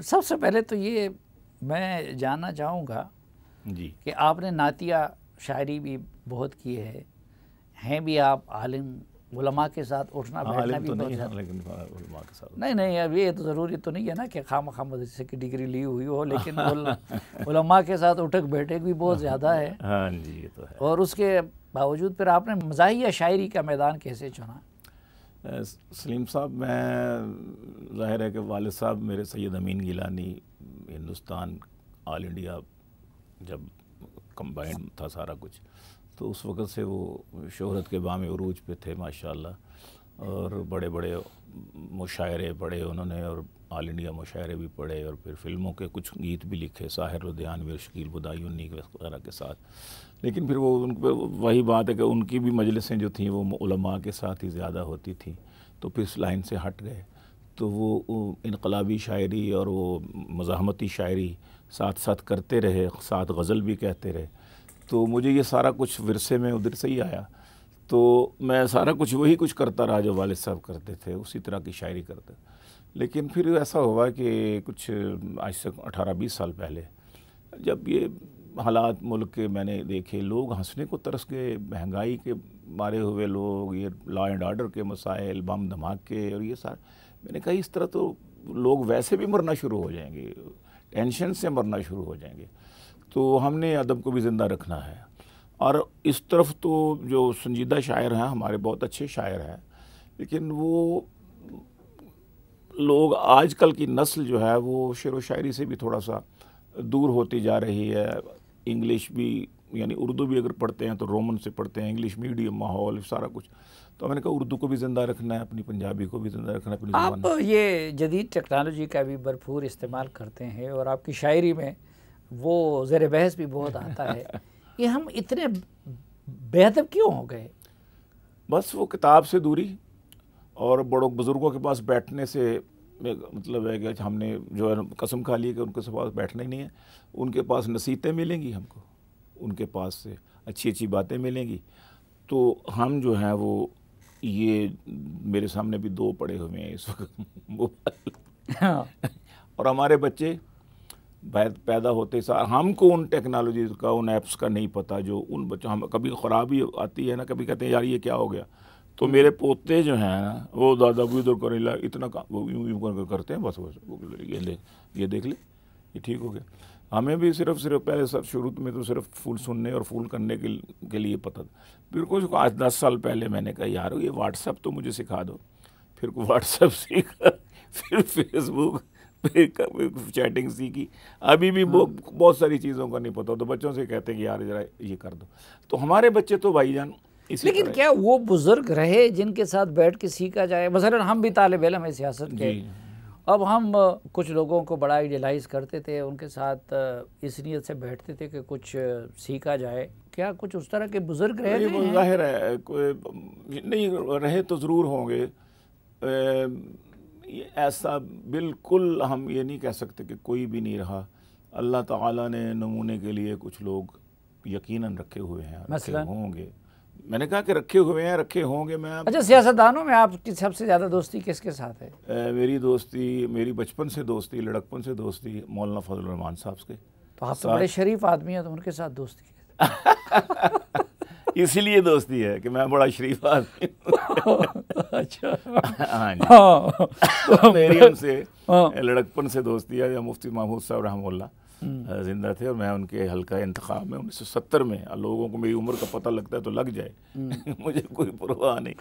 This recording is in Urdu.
سب سے پہلے تو یہ میں جاننا چاہوں گا جی کہ آپ نے نعتیہ شاعری بھی بہت کی ہے، ہیں بھی آپ عالم، علماء کے ساتھ اٹھنا بیٹھنا عالم بھی تو بہت نہیں زیادہ. لیکن علماء کے ساتھ نہیں اب یہ تو ضروری تو نہیں ہے نا کہ خواہ مدرسے کی ڈگری لی ہوئی ہو، لیکن علماء کے ساتھ اٹھک بیٹھک بھی بہت زیادہ ہے. ہاں جی یہ تو ہے. اور اس کے باوجود پھر آپ نے مزاحیہ شاعری کا میدان کیسے چنا؟ سلیم صاحب، میں ظاہر ہے کہ والد صاحب میرے سید امین گیلانی ہندوستان آل انڈیا جب کمبائنڈ تھا سارا کچھ، تو اس وقت سے وہ شہرت کے بام عروج پہ تھے ماشاءاللہ، اور بڑے بڑے مشاعرے پڑھے انہوں نے، اور آل انڈیا مشاعرے بھی پڑھے، اور پھر فلموں کے کچھ گیت بھی لکھے ساحر لدھیانوی اور شکیل بدایونی وغیرہ کے ساتھ. لیکن پھر وہ ان پہ وہی بات ہے کہ ان کی بھی مجلسیں جو تھیں وہ علماء کے ساتھ ہی زیادہ ہوتی تھیں، تو پھر اس لائن سے ہٹ گئے. تو وہ انقلابی شاعری اور وہ مزاحمتی شاعری ساتھ ساتھ کرتے رہے، ساتھ غزل بھی کہتے رہے. تو مجھے یہ سارا کچھ ورثے میں ادھر سے ہی آیا، تو میں سارا کچھ وہی کچھ کرتا رہا جو والد صاحب کرتے تھے، اسی طرح کی شاعری کرتے. لیکن پھر ایسا ہوا کہ کچھ آج سے 18-20 سال پہلے جب یہ حالات ملک کے میں نے دیکھے، لوگ ہنسنے کو ترس گئے، مہنگائی کے مارے ہوئے لوگ، یہ لا اینڈ آرڈر کے مسائل، بم دھماکے اور یہ سارا، میں نے کہا اس طرح تو لوگ ویسے بھی مرنا شروع ہو جائیں گے، ٹینشن سے مرنا شروع ہو جائیں گے. تو ہم نے ادب کو بھی زندہ رکھنا ہے. اور اس طرف تو جو سنجیدہ شاعر ہیں ہمارے، بہت اچھے شاعر ہیں، لیکن وہ لوگ آج کل کی نسل جو ہے وہ شعر و شاعری سے بھی تھوڑا سا دور ہوتی جا رہی ہے. انگلش بھی، یعنی اردو بھی اگر پڑھتے ہیں تو رومن سے پڑھتے ہیں، انگلش میڈیم ماحول سارا کچھ. تو میں نے کہا اردو کو بھی زندہ رکھنا ہے، اپنی پنجابی کو بھی زندہ رکھنا ہے، اپنی زبان. آپ یہ جدید ٹیکنالوجی کا بھی بھرپور استعمال کرتے ہیں، اور آپ کی شاعری میں وہ زیر بحث بھی بہت آتا ہے. یہ ہم اتنے بے ادب کیوں ہو گئے؟ بس وہ کتاب سے دوری اور بڑوں بزرگوں کے پاس بیٹھنے سے مطلب ہے کہ ہم نے جو ہے قسم کھا لی کہ ان کے پاس بیٹھنا ہی نہیں ہے. ان کے پاس نصیحتیں ملیں گی ہم کو، ان کے پاس سے اچھی اچھی باتیں ملیں گی. تو ہم جو ہیں وہ، یہ میرے سامنے بھی 2 پڑے ہوئے ہیں اس وقت موبائل، اور ہمارے بچے پیدا ہوتے ساتھ ہم کو ان ٹیکنالوجیز کا، ان ایپس کا نہیں پتہ جو ان بچوں، ہم کبھی خرابی آتی ہے نا، کبھی کہتے ہیں یار یہ کیا ہو گیا. تو میرے پوتے جو ہیں نا وہ دادا بھی ادھر کرنے لگا، اتنا وہ یوں کرتے ہیں، بس یہ دیکھ لے یہ ٹھیک ہو گیا. ہمیں بھی صرف پہلے شروع میں تو صرف پھول سننے اور پھول کرنے کے لیے پتہ تھا. پھر کچھ 10 سال پہلے میں نے کہا یار یہ واٹس ایپ تو مجھے سکھا دو. پھر واٹس ایپ سیکھا، پھر فیس بک، پھر چیٹنگ سیکھی. ابھی بھی بہت ساری چیزوں کا نہیں پتہ، تو بچوں سے کہتے ہیں کہ یار ذرا یہ کر دو. تو ہمارے بچے تو بھائی جان لیکن کیا وہ بزرگ رہے جن کے ساتھ بیٹھ کے سیکھا جائے؟ مثلا ہم بھی طالب علم ہیں سیاست کے، اب ہم کچھ لوگوں کو بڑا ایڈیلائز کرتے تھے، ان کے ساتھ اس نیت سے بیٹھتے تھے کہ کچھ سیکھا جائے. کیا کچھ اس طرح کے بزرگ رہے ہیں؟ ظاہر ہے کوئی نہیں رہے تو ضرور ہوں گے. ایسا بالکل ہم یہ نہیں کہہ سکتے کہ کوئی بھی نہیں رہا. اللہ تعالیٰ نے نمونے کے لیے کچھ لوگ یقیناً رکھے ہوئے ہیں، رکھے ہوں گے. میں نے کہا کہ رکھے ہوئے ہیں، رکھے ہوں گے. اچھا، سیاستدانوں میں آپ کی سب سے زیادہ دوستی کس کے ساتھ ہے؟ میری دوستی، میری بچپن سے دوستی، لڑکپن سے دوستی مولانا فضل الرحمان صاحب سے. تو آپ تو بڑے شریف آدمی ہیں، تو ان کے ساتھ دوستی اسی لیے دوستی ہے کہ میں بڑا شریف آدمی ہوں. اچھا ہاں جی، میری ان سے لڑکپن سے دوستی ہے. مفتی محمود صاحب رحمہ اللہ زندہ تھے، اور میں ان کے حلقہ انتخاب میں 1970 میں، لوگوں کو میری عمر کا پتہ لگتا ہے تو لگ جائے، مجھے کوئی پرواہ نہیں.